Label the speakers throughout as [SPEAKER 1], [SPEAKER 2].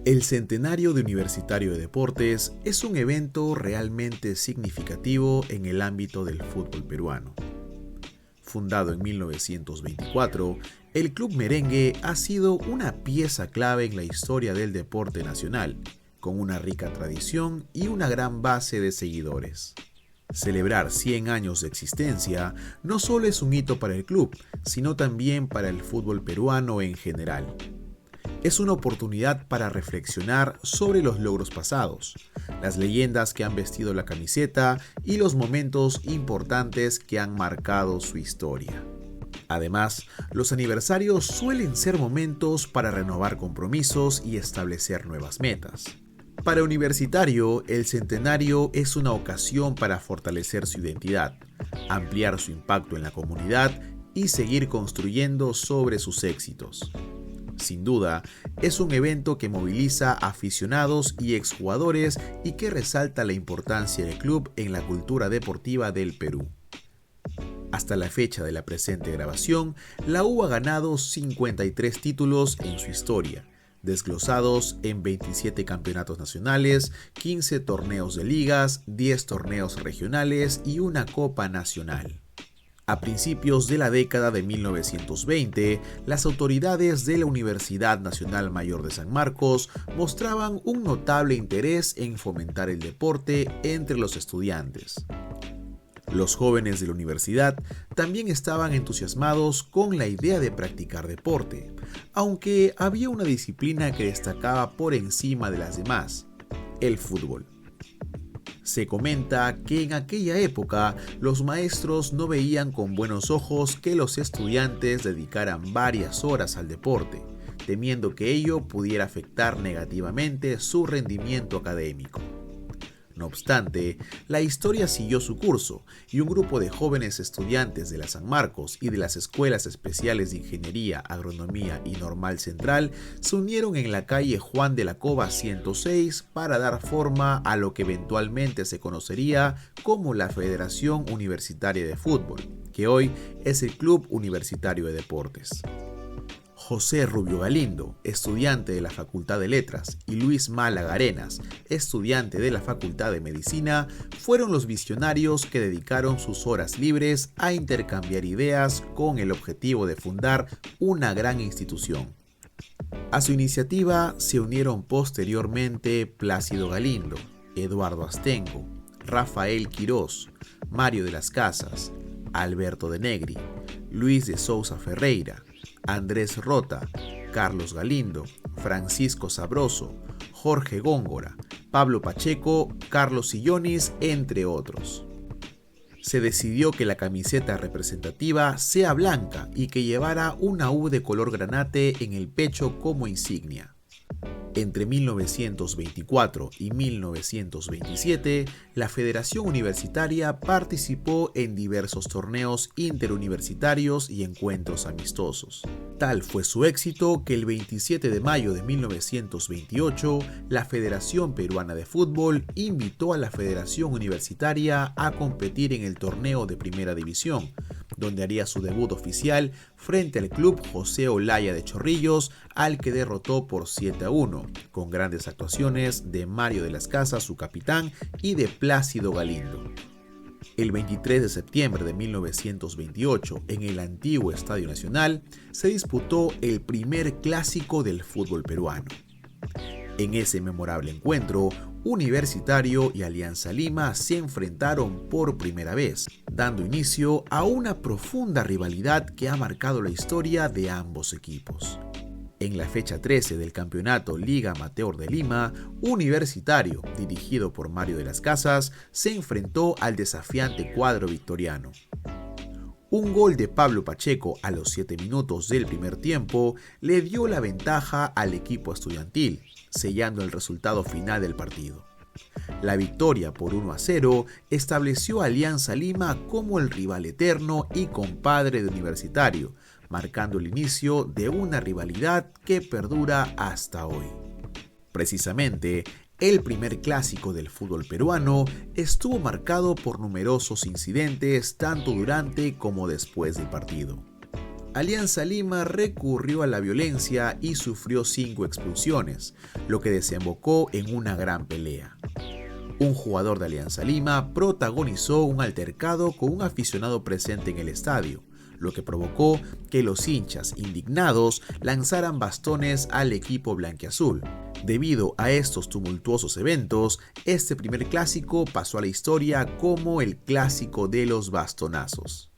[SPEAKER 1] El Centenario de Universitario de Deportes es un evento realmente significativo en el ámbito del fútbol peruano. Fundado en 1924, el Club Merengue ha sido una pieza clave en la historia del deporte nacional, con una rica tradición y una gran base de seguidores. Celebrar 100 años de existencia no solo es un hito para el club, sino también para el fútbol peruano en general. Es una oportunidad para reflexionar sobre los logros pasados, las leyendas que han vestido la camiseta y los momentos importantes que han marcado su historia. Además, los aniversarios suelen ser momentos para renovar compromisos y establecer nuevas metas. Para Universitario, el centenario es una ocasión para fortalecer su identidad, ampliar su impacto en la comunidad y seguir construyendo sobre sus éxitos. Sin duda, es un evento que moviliza aficionados y exjugadores y que resalta la importancia del club en la cultura deportiva del Perú. Hasta la fecha de la presente grabación, la U ha ganado 53 títulos en su historia, desglosados en 27 campeonatos nacionales, 15 torneos de ligas, 10 torneos regionales y una Copa Nacional. A principios de la década de 1920, las autoridades de la Universidad Nacional Mayor de San Marcos mostraban un notable interés en fomentar el deporte entre los estudiantes. Los jóvenes de la universidad también estaban entusiasmados con la idea de practicar deporte, aunque había una disciplina que destacaba por encima de las demás: el fútbol. Se comenta que en aquella época los maestros no veían con buenos ojos que los estudiantes dedicaran varias horas al deporte, temiendo que ello pudiera afectar negativamente su rendimiento académico. No obstante, la historia siguió su curso y un grupo de jóvenes estudiantes de la San Marcos y de las Escuelas Especiales de Ingeniería, Agronomía y Normal Central se unieron en la calle Juan de la Cova 106 para dar forma a lo que eventualmente se conocería como la Federación Universitaria de Fútbol, que hoy es el Club Universitario de Deportes. José Rubio Galindo, estudiante de la Facultad de Letras, y Luis Málaga Arenas, estudiante de la Facultad de Medicina, fueron los visionarios que dedicaron sus horas libres a intercambiar ideas con el objetivo de fundar una gran institución. A su iniciativa se unieron posteriormente Plácido Galindo, Eduardo Astengo, Rafael Quirós, Mario de las Casas, Alberto de Negri, Luis de Sousa Ferreira, Andrés Rota, Carlos Galindo, Francisco Sabroso, Jorge Góngora, Pablo Pacheco, Carlos Sillonis, entre otros. Se decidió que la camiseta representativa sea blanca y que llevara una U de color granate en el pecho como insignia. Entre 1924 y 1927, la Federación Universitaria participó en diversos torneos interuniversitarios y encuentros amistosos. Tal fue su éxito que el 27 de mayo de 1928, la Federación Peruana de Fútbol invitó a la Federación Universitaria a competir en el torneo de Primera División, donde haría su debut oficial frente al club José Olaya de Chorrillos, al que derrotó por 7-1, con grandes actuaciones de Mario de las Casas, su capitán, y de Plácido Galindo. El 23 de septiembre de 1928, en el antiguo Estadio Nacional, se disputó el primer clásico del fútbol peruano. En ese memorable encuentro, Universitario y Alianza Lima se enfrentaron por primera vez, dando inicio a una profunda rivalidad que ha marcado la historia de ambos equipos. En la fecha 13 del campeonato Liga Amateur de Lima, Universitario, dirigido por Mario de las Casas, se enfrentó al desafiante cuadro victoriano. Un gol de Pablo Pacheco a los 7 minutos del primer tiempo le dio la ventaja al equipo estudiantil, sellando el resultado final del partido. La victoria por 1-0 estableció a Alianza Lima como el rival eterno y compadre de Universitario, marcando el inicio de una rivalidad que perdura hasta hoy. Precisamente, el primer clásico del fútbol peruano estuvo marcado por numerosos incidentes tanto durante como después del partido. Alianza Lima recurrió a la violencia y sufrió 5 expulsiones, lo que desembocó en una gran pelea. Un jugador de Alianza Lima protagonizó un altercado con un aficionado presente en el estadio, lo que provocó que los hinchas indignados lanzaran bastones al equipo blanquiazul. Debido a estos tumultuosos eventos, este primer clásico pasó a la historia como el clásico de los bastonazos.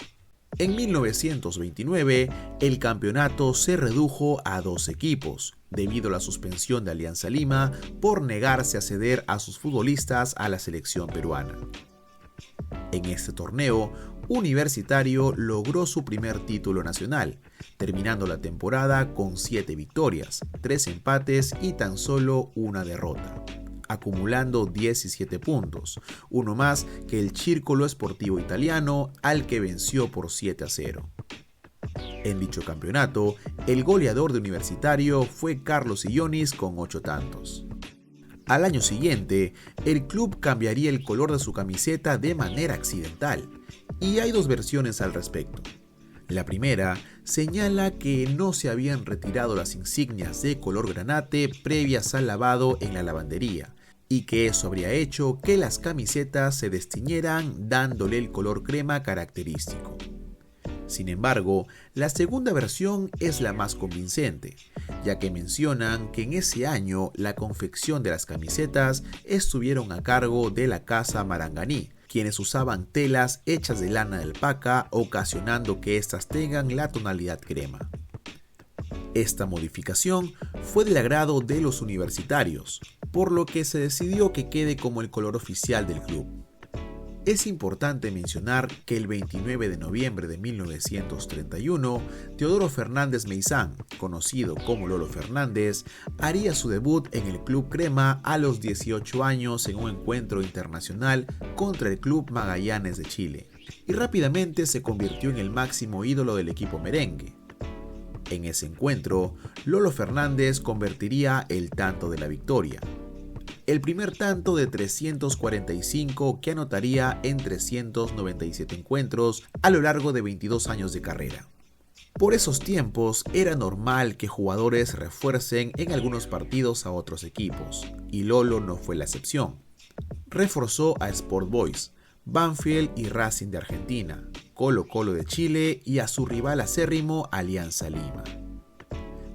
[SPEAKER 1] En 1929, el campeonato se redujo a 2 equipos, debido a la suspensión de Alianza Lima por negarse a ceder a sus futbolistas a la selección peruana. En este torneo, Universitario logró su primer título nacional, terminando la temporada con 7 victorias, 3 empates y tan solo una derrota, acumulando 17 puntos, uno más que el Círculo Sportivo Italiano, al que venció por 7-0. En dicho campeonato, el goleador de Universitario fue Carlos Illonis con 8 tantos. Al año siguiente, el club cambiaría el color de su camiseta de manera accidental, y hay 2 versiones al respecto. La primera señala que no se habían retirado las insignias de color granate previas al lavado en la lavandería, y que eso habría hecho que las camisetas se destiñeran dándole el color crema característico. Sin embargo, la segunda versión es la más convincente, ya que mencionan que en ese año la confección de las camisetas estuvieron a cargo de la casa Maranganí, quienes usaban telas hechas de lana de alpaca, ocasionando que éstas tengan la tonalidad crema. Esta modificación fue del agrado de los universitarios, por lo que se decidió que quede como el color oficial del club. Es importante mencionar que el 29 de noviembre de 1931, Teodoro Fernández Meizán, conocido como Lolo Fernández, haría su debut en el Club Crema a los 18 años en un encuentro internacional contra el Club Magallanes de Chile, y rápidamente se convirtió en el máximo ídolo del equipo merengue. En ese encuentro, Lolo Fernández convertiría el tanto de la victoria, el primer tanto de 345 que anotaría en 397 encuentros a lo largo de 22 años de carrera. Por esos tiempos era normal que jugadores refuercen en algunos partidos a otros equipos, y Lolo no fue la excepción. Reforzó a Sport Boys, Banfield y Racing de Argentina, Colo-Colo de Chile y a su rival acérrimo Alianza Lima.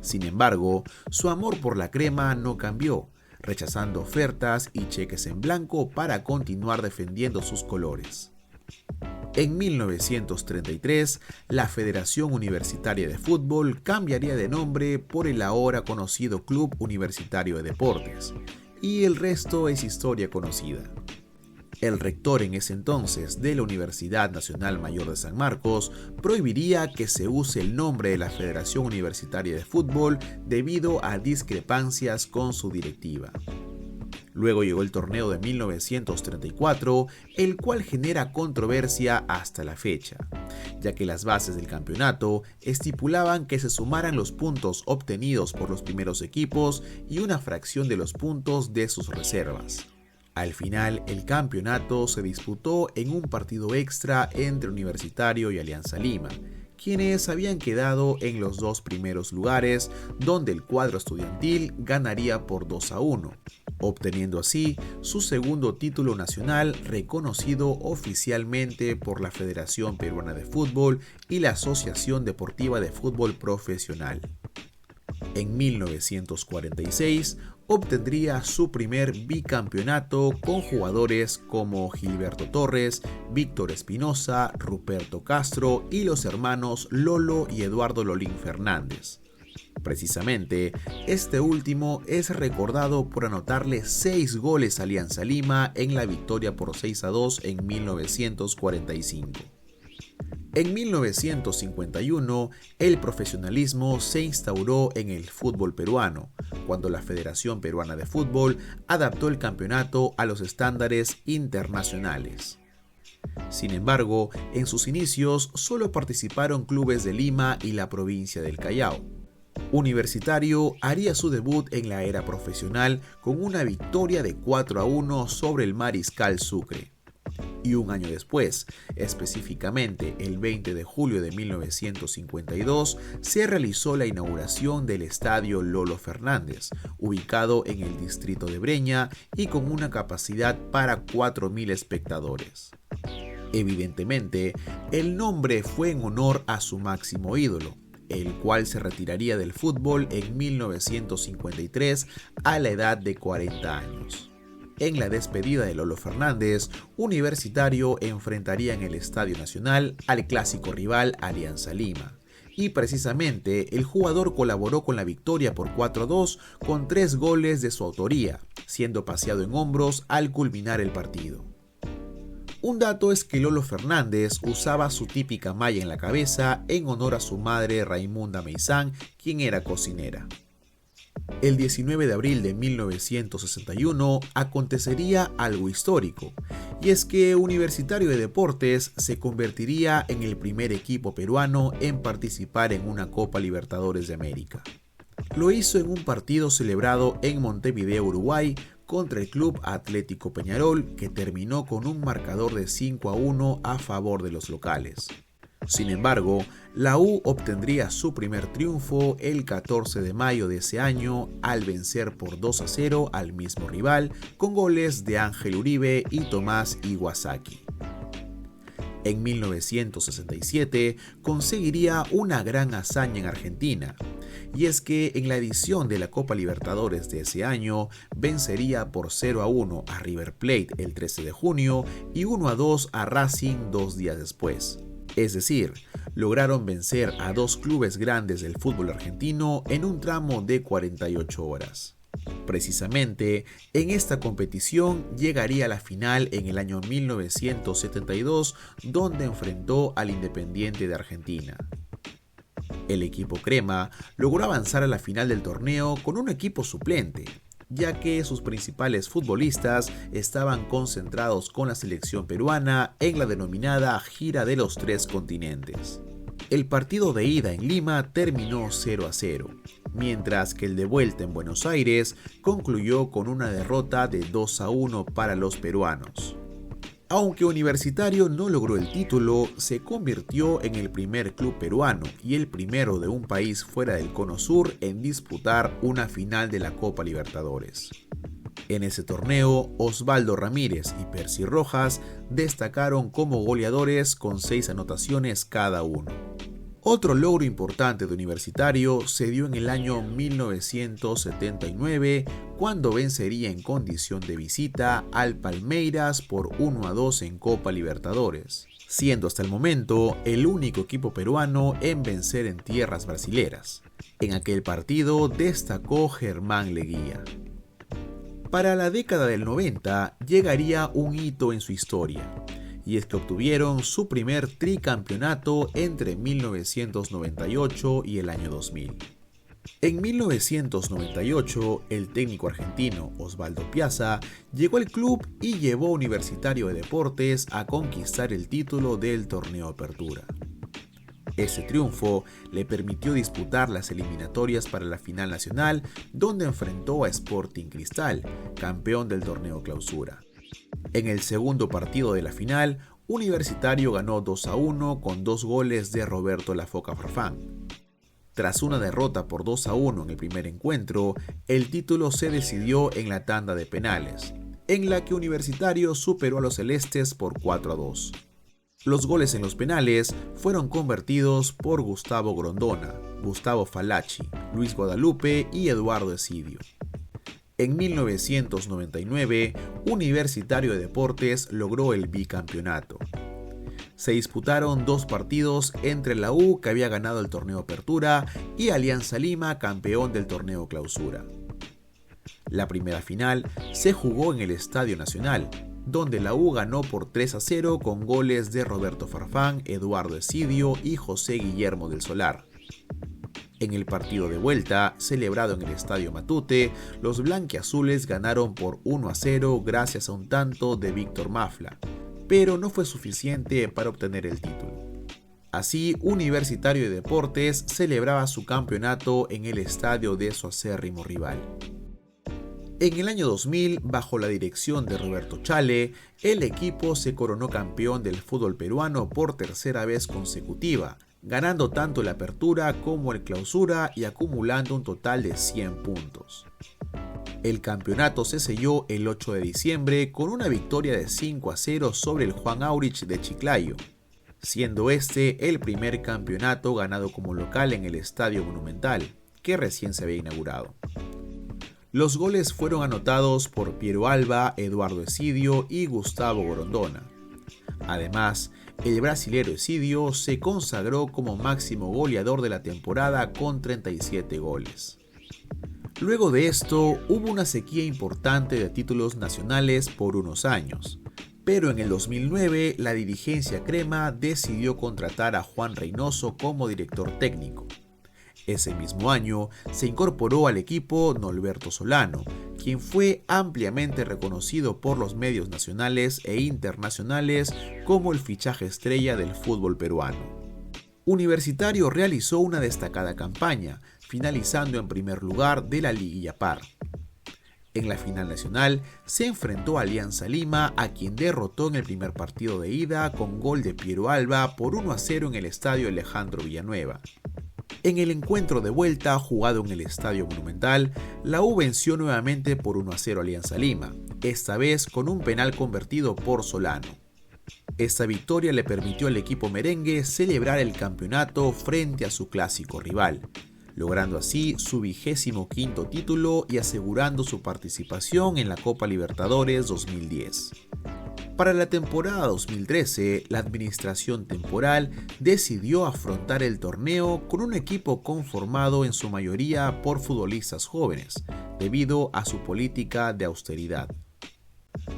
[SPEAKER 1] Sin embargo, su amor por la crema no cambió, rechazando ofertas y cheques en blanco para continuar defendiendo sus colores. En 1933, la Federación Universitaria de Fútbol cambiaría de nombre por el ahora conocido Club Universitario de Deportes, y el resto es historia conocida. El rector en ese entonces de la Universidad Nacional Mayor de San Marcos prohibiría que se use el nombre de la Federación Universitaria de Fútbol debido a discrepancias con su directiva. Luego llegó el torneo de 1934, el cual genera controversia hasta la fecha, ya que las bases del campeonato estipulaban que se sumaran los puntos obtenidos por los primeros equipos y una fracción de los puntos de sus reservas. Al final, el campeonato se disputó en un partido extra entre Universitario y Alianza Lima, quienes habían quedado en los 2 primeros lugares, donde el cuadro estudiantil ganaría por 2-1, obteniendo así su segundo título nacional reconocido oficialmente por la Federación Peruana de Fútbol y la Asociación Deportiva de Fútbol Profesional. En 1946 obtendría su primer bicampeonato con jugadores como Gilberto Torres, Víctor Espinosa, Ruperto Castro y los hermanos Lolo y Eduardo Lolín Fernández. Precisamente, este último es recordado por anotarle 6 goles a Alianza Lima en la victoria por 6-2 en 1945. En 1951, el profesionalismo se instauró en el fútbol peruano, cuando la Federación Peruana de Fútbol adaptó el campeonato a los estándares internacionales. Sin embargo, en sus inicios solo participaron clubes de Lima y la provincia del Callao. Universitario haría su debut en la era profesional con una victoria de 4-1 sobre el Mariscal Sucre. y un año después, específicamente el 20 de julio de 1952, se realizó la inauguración del Estadio Lolo Fernández, ubicado en el distrito de Breña y con una capacidad para 4.000 espectadores. Evidentemente, el nombre fue en honor a su máximo ídolo, el cual se retiraría del fútbol en 1953 a la edad de 40 años. En la despedida de Lolo Fernández, Universitario enfrentaría en el Estadio Nacional al clásico rival Alianza Lima. Y precisamente el jugador colaboró con la victoria por 4-2 con 3 goles de su autoría, siendo paseado en hombros al culminar el partido. Un dato es que Lolo Fernández usaba su típica malla en la cabeza en honor a su madre Raimunda Meizán, quien era cocinera. El 19 de abril de 1961 acontecería algo histórico, y es que Universitario de Deportes se convertiría en el primer equipo peruano en participar en una Copa Libertadores de América. Lo hizo en un partido celebrado en Montevideo, Uruguay, contra el Club Atlético Peñarol, que terminó con un marcador de 5-1 a favor de los locales. Sin embargo, la U obtendría su primer triunfo el 14 de mayo de ese año al vencer por 2-0 al mismo rival con goles de Ángel Uribe y Tomás Iwasaki. En 1967 conseguiría una gran hazaña en Argentina, y es que en la edición de la Copa Libertadores de ese año vencería por 0-1 a River Plate el 13 de junio y 1-2 a Racing 2 días después. Es decir, lograron vencer a 2 clubes grandes del fútbol argentino en un tramo de 48 horas. Precisamente, en esta competición llegaría a la final en el año 1972, donde enfrentó al Independiente de Argentina. El equipo crema logró avanzar a la final del torneo con un equipo suplente, ya que sus principales futbolistas estaban concentrados con la selección peruana en la denominada Gira de los Tres Continentes. El partido de ida en Lima terminó 0-0, mientras que el de vuelta en Buenos Aires concluyó con una derrota de 2-1 para los peruanos. Aunque Universitario no logró el título, se convirtió en el primer club peruano y el primero de un país fuera del Cono Sur en disputar una final de la Copa Libertadores. En ese torneo, Osvaldo Ramírez y Percy Rojas destacaron como goleadores con 6 anotaciones cada uno. Otro logro importante de Universitario se dio en el año 1979, cuando vencería en condición de visita al Palmeiras por 1-2 en Copa Libertadores, siendo hasta el momento el único equipo peruano en vencer en tierras brasileras. En aquel partido destacó Germán Leguía. Para la década del 90 llegaría un hito en su historia, y es que obtuvieron su primer tricampeonato entre 1998 y el año 2000. En 1998, el técnico argentino Osvaldo Piazza llegó al club y llevó a Universitario de Deportes a conquistar el título del Torneo Apertura. Ese triunfo le permitió disputar las eliminatorias para la final nacional, donde enfrentó a Sporting Cristal, campeón del Torneo Clausura. En el segundo partido de la final, Universitario ganó 2-1 con 2 goles de Roberto La Foca Farfán. Tras una derrota por 2-1 en el primer encuentro, el título se decidió en la tanda de penales, en la que Universitario superó a los celestes por 4-2. Los goles en los penales fueron convertidos por Gustavo Grondona, Gustavo Falacci, Luis Guadalupe y Eduardo Esidio. En 1999, Universitario de Deportes logró el bicampeonato. Se disputaron 2 partidos entre la U, que había ganado el torneo Apertura, y Alianza Lima, campeón del torneo Clausura. La primera final se jugó en el Estadio Nacional, donde la U ganó por 3-0 con goles de Roberto Farfán, Eduardo Esidio y José Guillermo del Solar. En el partido de vuelta, celebrado en el Estadio Matute, los blanquiazules ganaron por 1-0 gracias a un tanto de Víctor Mafla, pero no fue suficiente para obtener el título. Así, Universitario de Deportes celebraba su campeonato en el estadio de su acérrimo rival. En el año 2000, bajo la dirección de Roberto Chale, el equipo se coronó campeón del fútbol peruano por tercera vez consecutiva, ganando tanto la Apertura como el Clausura y acumulando un total de 100 puntos. El campeonato se selló el 8 de diciembre con una victoria de 5-0 sobre el Juan Aurich de Chiclayo, siendo este el primer campeonato ganado como local en el Estadio Monumental, que recién se había inaugurado. Los goles fueron anotados por Piero Alba, Eduardo Esidio y Gustavo Gorondona. Además, el brasilero Esidio se consagró como máximo goleador de la temporada con 37 goles. Luego de esto, hubo una sequía importante de títulos nacionales por unos años, pero en el 2009 la dirigencia crema decidió contratar a Juan Reynoso como director técnico. Ese mismo año se incorporó al equipo Norberto Solano, quien fue ampliamente reconocido por los medios nacionales e internacionales como el fichaje estrella del fútbol peruano. Universitario realizó una destacada campaña, finalizando en primer lugar de la Liguilla Par. En la final nacional se enfrentó a Alianza Lima, a quien derrotó en el primer partido de ida con gol de Piero Alba por 1-0 en el estadio Alejandro Villanueva. En el encuentro de vuelta, jugado en el Estadio Monumental, la U venció nuevamente por 1-0 a Alianza Lima, esta vez con un penal convertido por Solano. Esta victoria le permitió al equipo merengue celebrar el campeonato frente a su clásico rival, logrando así su 25º título y asegurando su participación en la Copa Libertadores 2010. Para la temporada 2013, la administración temporal decidió afrontar el torneo con un equipo conformado en su mayoría por futbolistas jóvenes, debido a su política de austeridad.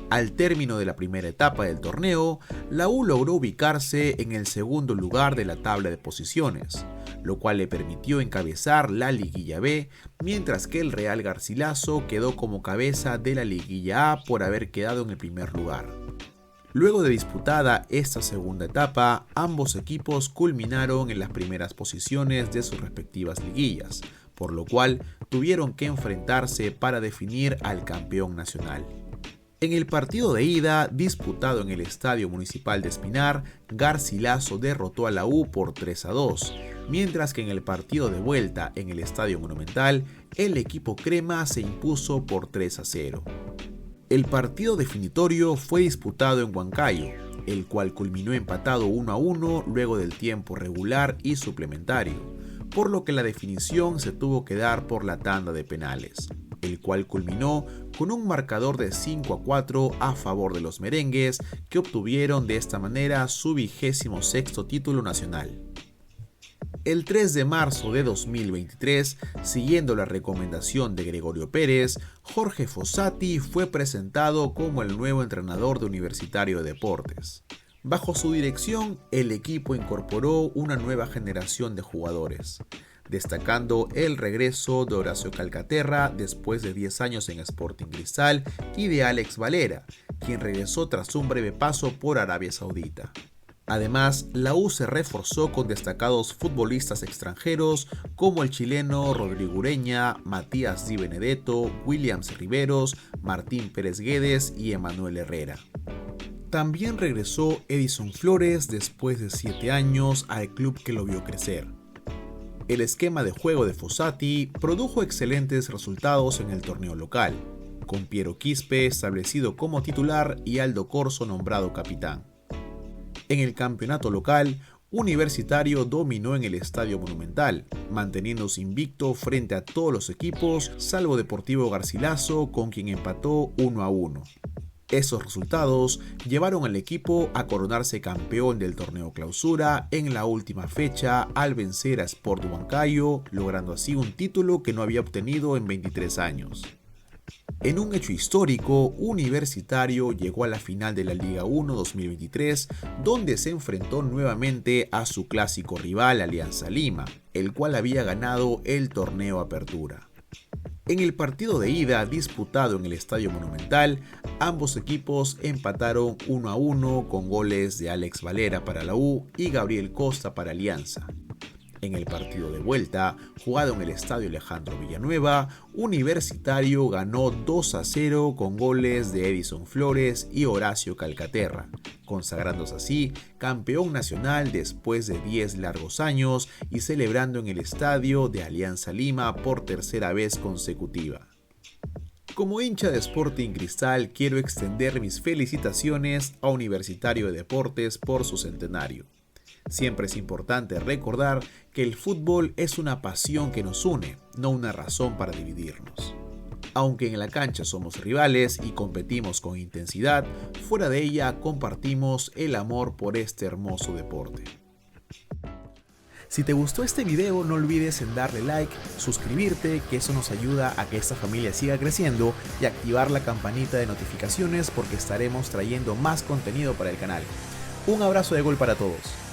[SPEAKER 1] Al término de la primera etapa del torneo, la U logró ubicarse en el segundo lugar de la tabla de posiciones, lo cual le permitió encabezar la Liguilla B, mientras que el Real Garcilaso quedó como cabeza de la Liguilla A por haber quedado en el primer lugar. Luego de disputada esta segunda etapa, ambos equipos culminaron en las primeras posiciones de sus respectivas liguillas, por lo cual tuvieron que enfrentarse para definir al campeón nacional. En el partido de ida, disputado en el Estadio Municipal de Espinar, Garcilaso derrotó a la U por 3-2, mientras que en el partido de vuelta en el Estadio Monumental, el equipo crema se impuso por 3-0. El partido definitorio fue disputado en Huancayo, el cual culminó empatado 1-1 luego del tiempo regular y suplementario, por lo que la definición se tuvo que dar por la tanda de penales, el cual culminó con un marcador de 5-4 a favor de los merengues, que obtuvieron de esta manera su 26º título nacional. El 3 de marzo de 2023, siguiendo la recomendación de Gregorio Pérez, Jorge Fossati fue presentado como el nuevo entrenador de Universitario de Deportes. Bajo su dirección, el equipo incorporó una nueva generación de jugadores, destacando el regreso de Horacio Calcaterra después de 10 años en Sporting Cristal y de Alex Valera, quien regresó tras un breve paso por Arabia Saudita. Además, la U se reforzó con destacados futbolistas extranjeros como el chileno Rodrigo Ureña, Matías Di Benedetto, Williams Riveros, Martín Pérez Guedes y Emanuel Herrera. También regresó Edison Flores después de 7 años al club que lo vio crecer. El esquema de juego de Fossati produjo excelentes resultados en el torneo local, con Piero Quispe establecido como titular y Aldo Corso nombrado capitán. En el campeonato local, Universitario dominó en el Estadio Monumental, manteniéndose invicto frente a todos los equipos, salvo Deportivo Garcilaso, con quien empató 1-1. Esos resultados llevaron al equipo a coronarse campeón del torneo Clausura en la última fecha al vencer a Sport Huancayo, logrando así un título que no había obtenido en 23 años. En un hecho histórico, Universitario llegó a la final de la Liga 1 2023, donde se enfrentó nuevamente a su clásico rival Alianza Lima, el cual había ganado el torneo Apertura. En el partido de ida disputado en el Estadio Monumental, ambos equipos empataron 1-1 con goles de Alex Valera para la U y Gabriel Costa para Alianza. En el partido de vuelta, jugado en el Estadio Alejandro Villanueva, Universitario ganó 2-0 con goles de Edison Flores y Horacio Calcaterra, consagrándose así campeón nacional después de 10 largos años y celebrando en el estadio de Alianza Lima por tercera vez consecutiva. Como hincha de Sporting Cristal, quiero extender mis felicitaciones a Universitario de Deportes por su centenario. Siempre es importante recordar que el fútbol es una pasión que nos une, no una razón para dividirnos. Aunque en la cancha somos rivales y competimos con intensidad, fuera de ella compartimos el amor por este hermoso deporte. Si te gustó este video, no olvides en darle like, suscribirte, que eso nos ayuda a que esta familia siga creciendo, y activar la campanita de notificaciones porque estaremos trayendo más contenido para el canal. Un abrazo de gol para todos.